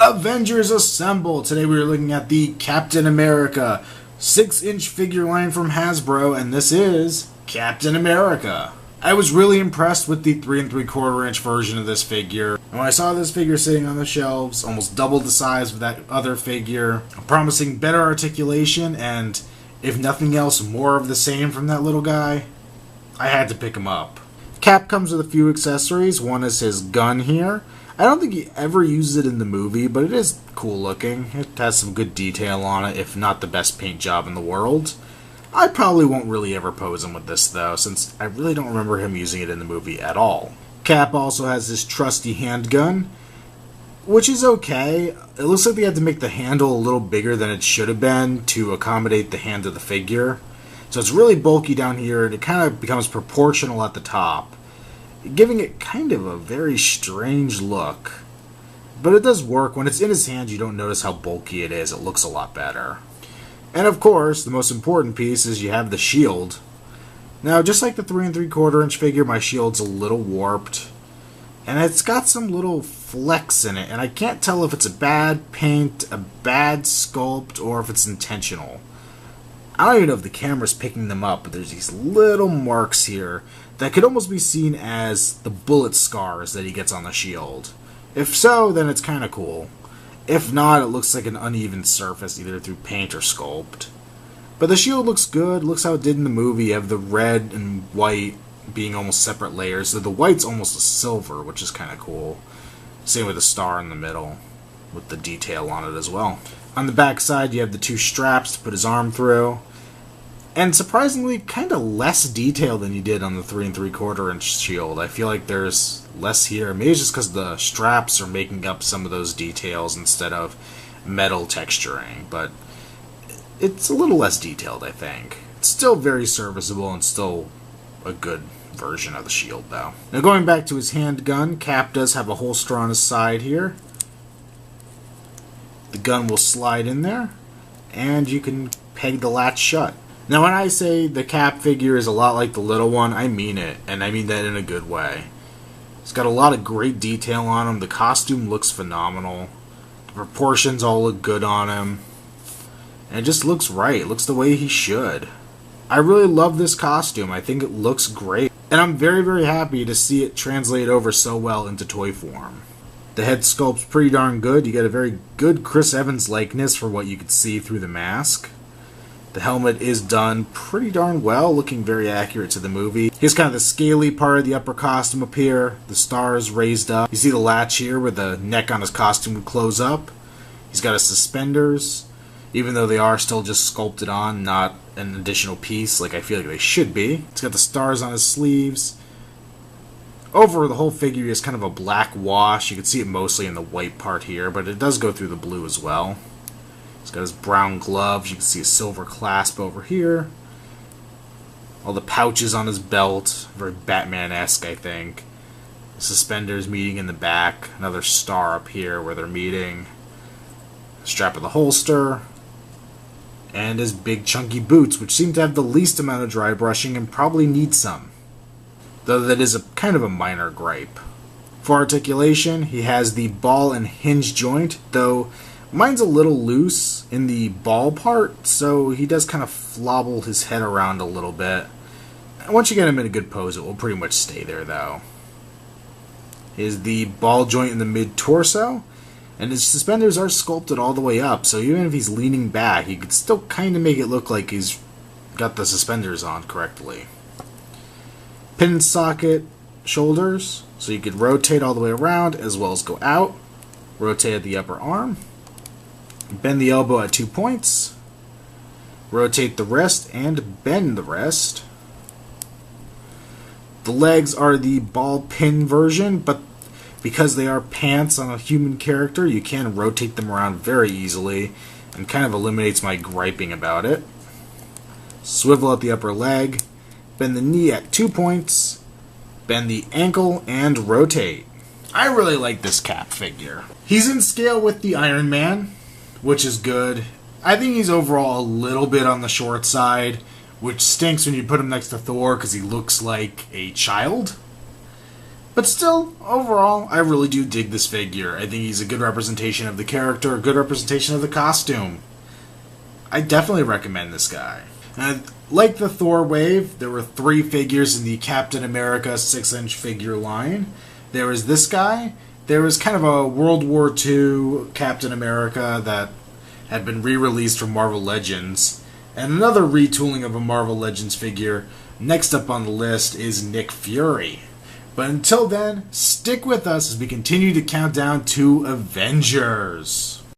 Avengers Assemble! Today we are looking at the Captain America 6-inch figure line from Hasbro, and this is Captain America. I was really impressed with the 3 3/4 inch version of this figure, and when I saw this figure sitting on the shelves, almost double the size of that other figure, promising better articulation and, if nothing else, more of the same from that little guy, I had to pick him up. Cap comes with a few accessories. One is his gun here. I don't think he ever uses it in the movie, but it is cool looking. It has some good detail on it, if not the best paint job in the world. I probably won't really ever pose him with this, though, since I really don't remember him using it in the movie at all. Cap also has this trusty handgun, which is okay. It looks like they had to make the handle a little bigger than it should have been to accommodate the hand of the figure. So it's really bulky down here, and it kind of becomes proportional at the top, giving it kind of a very strange look. But it does work. When it's in his hand, you don't notice how bulky it is. It looks a lot better. And of course, the most important piece is you have the shield. Now, just like the 3 3/4 inch figure, my shield's a little warped. And it's got some little flecks in it, and I can't tell if it's a bad paint, a bad sculpt, or if it's intentional. I don't even know if the camera's picking them up, but there's these little marks here that could almost be seen as the bullet scars that he gets on the shield. If so, then it's kind of cool. If not, it looks like an uneven surface, either through paint or sculpt. But the shield looks good, looks how it did in the movie. You have the red and white being almost separate layers, so the white's almost a silver, which is kind of cool. Same with the star in the middle, with the detail on it as well. On the back side, you have the 2 straps to put his arm through. And surprisingly, kind of less detail than you did on the 3 3/4 inch shield. I feel like there's less here. Maybe it's just because the straps are making up some of those details instead of metal texturing. But it's a little less detailed, I think. It's still very serviceable and still a good version of the shield, though. Now, going back to his handgun, Cap does have a holster on his side here. The gun will slide in there, and you can peg the latch shut. Now, when I say the Cap figure is a lot like the little one, I mean it, and I mean that in a good way. It's got a lot of great detail on him. The costume looks phenomenal. The proportions all look good on him. And it just looks right. It looks the way he should. I really love this costume. I think it looks great. And I'm very, very happy to see it translate over so well into toy form. The head sculpt's pretty darn good. You get a very good Chris Evans likeness for what you could see through the mask. The helmet is done pretty darn well, looking very accurate to the movie. Here's kind of the scaly part of the upper costume up here. The star is raised up. You see the latch here where the neck on his costume would close up. He's got his suspenders, even though they are still just sculpted on, not an additional piece like I feel like they should be. He's got the stars on his sleeves. Over the whole figure is kind of a black wash. You can see it mostly in the white part here, but it does go through the blue as well. He's got his brown gloves. You can see a silver clasp over here. All the pouches on his belt. Very Batman-esque, I think. Suspenders meeting in the back. Another star up here where they're meeting. Strap of the holster. And his big chunky boots, which seem to have the least amount of dry brushing and probably need some. Though that is a kind of a minor gripe. For articulation, he has the ball and hinge joint, though mine's a little loose in the ball part, so he does kind of flobble his head around a little bit. Once you get him in a good pose, it will pretty much stay there, though. Here's the ball joint in the mid-torso, and his suspenders are sculpted all the way up, so even if he's leaning back, you could still kind of make it look like he's got the suspenders on correctly. Pin socket shoulders, so you could rotate all the way around as well as go out. Rotate at the upper arm. Bend the elbow at 2 points. Rotate the wrist and bend the wrist. The legs are the ball pin version, but because they are pants on a human character, you can rotate them around very easily and kind of eliminates my griping about it. Swivel at the upper leg. Bend the knee at 2 points. Bend the ankle and rotate. I really like this Cap figure. He's in scale with the Iron Man, which is good. I think he's overall a little bit on the short side, which stinks when you put him next to Thor because he looks like a child. But still, overall, I really do dig this figure. I think he's a good representation of the character, a good representation of the costume. I definitely recommend this guy. Like the Thor wave, there were 3 figures in the Captain America 6-inch figure line. There was this guy. There was kind of a World War II Captain America that had been re-released from Marvel Legends. And another retooling of a Marvel Legends figure. Next up on the list is Nick Fury. But until then, stick with us as we continue to count down to Avengers.